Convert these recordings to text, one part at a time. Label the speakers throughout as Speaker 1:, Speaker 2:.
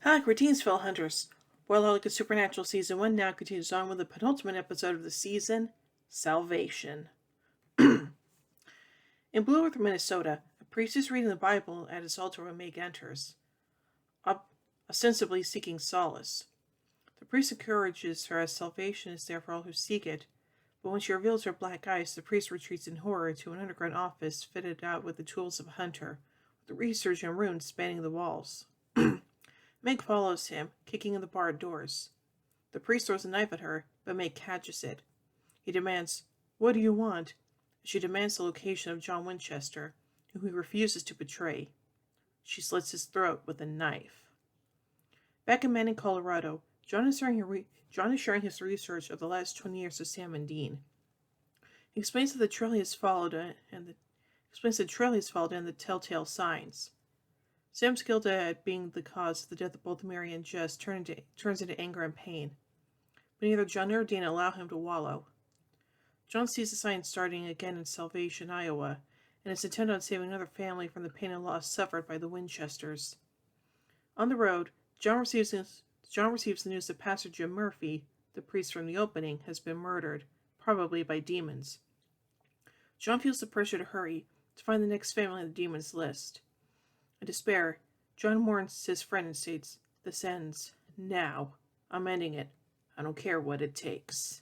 Speaker 1: Hi, greetings, fellow hunters. Well, like a Supernatural Season 1 now continues on with the penultimate episode of the season, Salvation. In Blue Earth, Minnesota, a priest is reading the Bible at his altar when Meg enters, ostensibly seeking solace. The priest encourages her as salvation is there for all who seek it, but when she reveals her black eyes, the priest retreats in horror to an underground office fitted out with the tools of a hunter, with research and runes spanning the walls. Meg follows him, kicking in the barred doors. The priest throws a knife at her, but Meg catches it. He demands, "What do you want?" She demands the location of John Winchester, whom he refuses to betray. She slits his throat with a knife. Back in Manning, Colorado, John is sharing his research of the last 20 years of Sam and Dean. He explains that the trail he has followed and the telltale signs. Sam's guilt at being the cause of the death of both Mary and Jess turns into anger and pain, but neither John nor Dean allow him to wallow. John sees the signs starting again in Salvation, Iowa, and is intent on saving another family from the pain and loss suffered by the Winchesters. On the road, John receives the news that Pastor Jim Murphy, the priest from the opening, has been murdered, probably by demons. John feels the pressure to hurry, to find the next family on the demons' list. In despair, John warns his friend and states, "This ends now. I'm ending it. I don't care what it takes."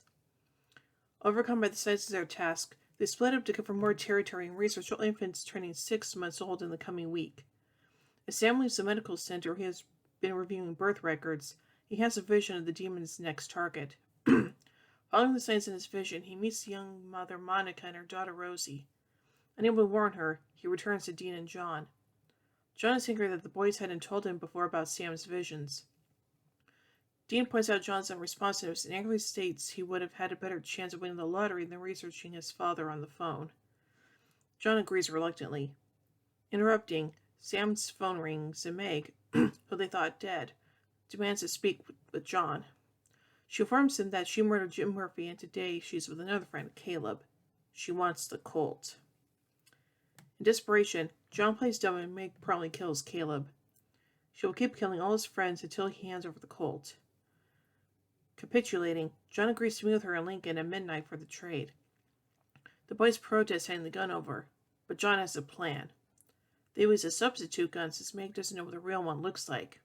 Speaker 1: Overcome by the size of their task, they split up to cover more territory and research all infants turning 6 months old in the coming week. As Sam leaves the medical center, he has been reviewing birth records. He has a vision of the demon's next target. Following the signs in his vision, he meets the young mother Monica and her daughter Rosie. Unable to warn her, he returns to Dean and John. John is angry that the boys hadn't told him before about Sam's visions. Dean points out John's unresponsiveness and angrily states he would have had a better chance of winning the lottery than researching his father on the phone. John agrees reluctantly. Interrupting, Sam's phone rings and Meg, who they thought dead, demands to speak with John. She informs him that she murdered Jim Murphy and today she's with another friend, Caleb. She wants the Colt. In desperation, John plays dumb and Meg promptly kills Caleb. She will keep killing all his friends until he hands over the Colt. Capitulating, John agrees to meet with her in Lincoln at midnight for the trade. The boys protest handing the gun over, but John has a plan. They use a substitute gun since Meg doesn't know what the real one looks like.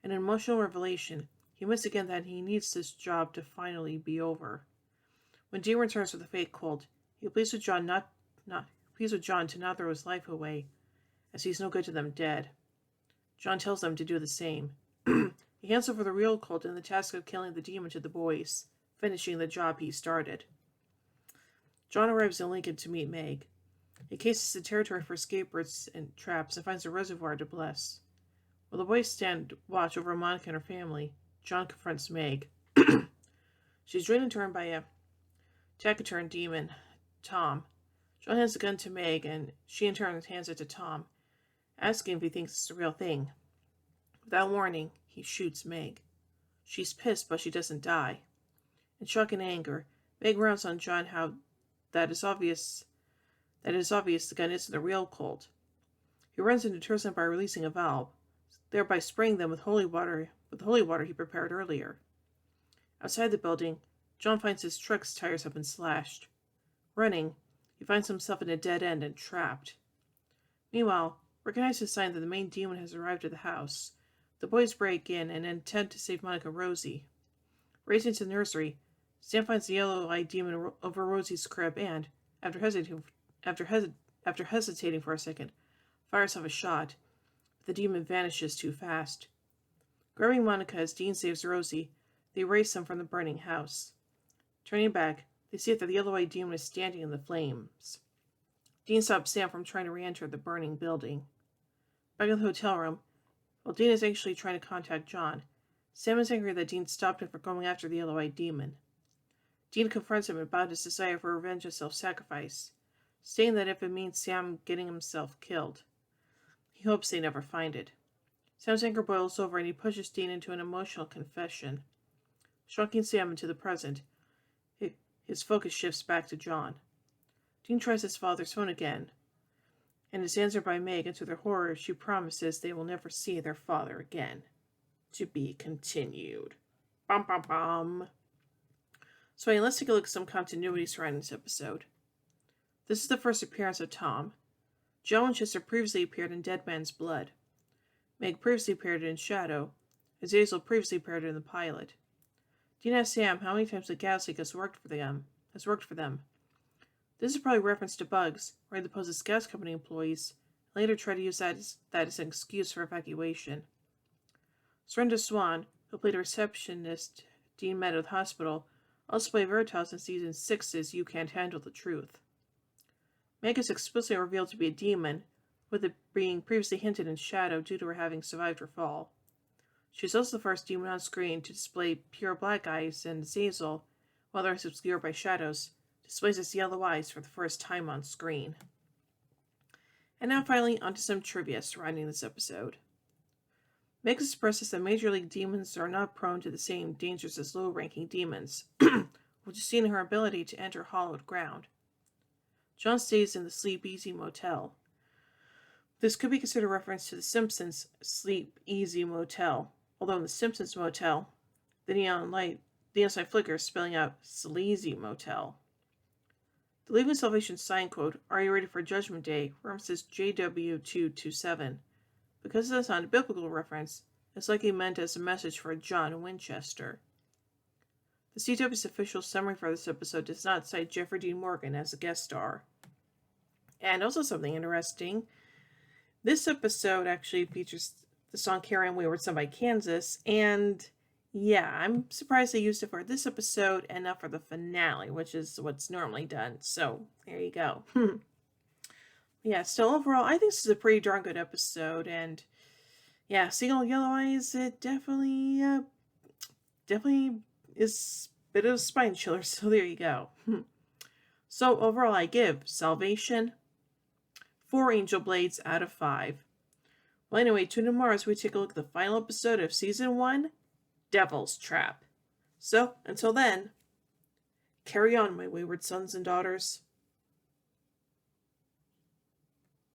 Speaker 1: In an emotional revelation, he admits again that he needs this job to finally be over. When Dean returns with the fake Colt, he pleads with John to not throw his life away, as he's no good to them dead. John tells them to do the same. He hands over the real Colt and the task of killing the demon to the boys, finishing the job he started. John arrives in Lincoln to meet Meg. He cases the territory for escape routes and traps and finds a reservoir to bless. While the boys stand watch over Monica and her family, John confronts Meg. She's joined in turn by a taciturn demon, Tom. John hands the gun to Meg, and she in turn hands it to Tom, asking if he thinks it's the real thing. Without warning, he shoots Meg. She's pissed, but she doesn't die. In shock and anger, Meg rounds on John how that it is obvious the gun isn't the real Colt. He runs and deters them by releasing a valve, thereby spraying them with the holy water he prepared earlier. Outside the building, John finds his truck's tires have been slashed. Running, he finds himself in a dead end and trapped. Meanwhile, recognizing the sign that the main demon has arrived at the house, the boys break in and attempt to save Monica Rosie. Racing to the nursery, Sam finds the yellow-eyed demon over Rosie's crib and, after hesitating for a second, fires off a shot, but the demon vanishes too fast. Grabbing Monica as Dean saves Rosie, they race them from the burning house. Turning back, they see that the yellow-eyed demon is standing in the flames. Dean stops Sam from trying to re-enter the burning building. Back in the hotel room, while Dean is anxiously trying to contact John, Sam is angry that Dean stopped him from going after the yellow-eyed demon. Dean confronts him about his desire for revenge and self-sacrifice, saying that if it means Sam getting himself killed, he hopes they never find it. Sam's anger boils over and he pushes Dean into an emotional confession. Shocking Sam into the present, his focus shifts back to John. Dean tries his father's phone again, and is answered by Meg, and to their horror, she promises they will never see their father again. to be continued. Bum bum bum. So anyway, let's take a look at some continuity surrounding this episode. This is the first appearance of Tom. Joe Winchester previously appeared in Dead Man's Blood. Meg previously appeared in Shadow. Azazel previously appeared in the pilot. Dean asked Sam how many times the gas leak has worked for them. This is probably a reference to Bugs, where the Poses gas company employees later try to use that as an excuse for evacuation. Srenda Swan, who played a receptionist Dean met at the hospital, also played Veritas in Season 6's You Can't Handle the Truth. Meg is explicitly revealed to be a demon, with it being previously hinted in Shadow due to her having survived her fall. She is also the first demon on screen to display pure black eyes, and Azazel, while the rest obscured by shadows, displays its yellow eyes for the first time on screen. And now finally, onto some trivia surrounding this episode. Meg expresses that Major League demons are not prone to the same dangers as low-ranking demons, which is seen in her ability to enter hollowed ground. John stays in the Sleep Easy Motel. This could be considered a reference to The Simpsons' Sleep Easy Motel, although in The Simpsons Motel, the neon sign flickers, spelling out Sleazy Motel. The Leaving Salvation sign code, "Are you ready for Judgment Day?" references JW227. Because this is not a biblical reference, it's likely meant as a message for John Winchester. The CW's official summary for this episode does not cite Jeffrey Dean Morgan as a guest star. And also something interesting, this episode actually features the song Carry On Wayward Son by Kansas, and yeah, I'm surprised they used it for this episode and not for the finale, which is what's normally done. So, there you go. Yeah, still overall, I think this is a pretty darn good episode, and yeah, seeing all yellow eyes, it definitely is a bit of a spine chiller, so there you go. So overall, I give Salvation 4 Angel Blades out of 5. Well, anyway, tune in tomorrow as we take a look at the final episode of Season 1, Devil's Trap. So, until then, carry on, my wayward sons and daughters.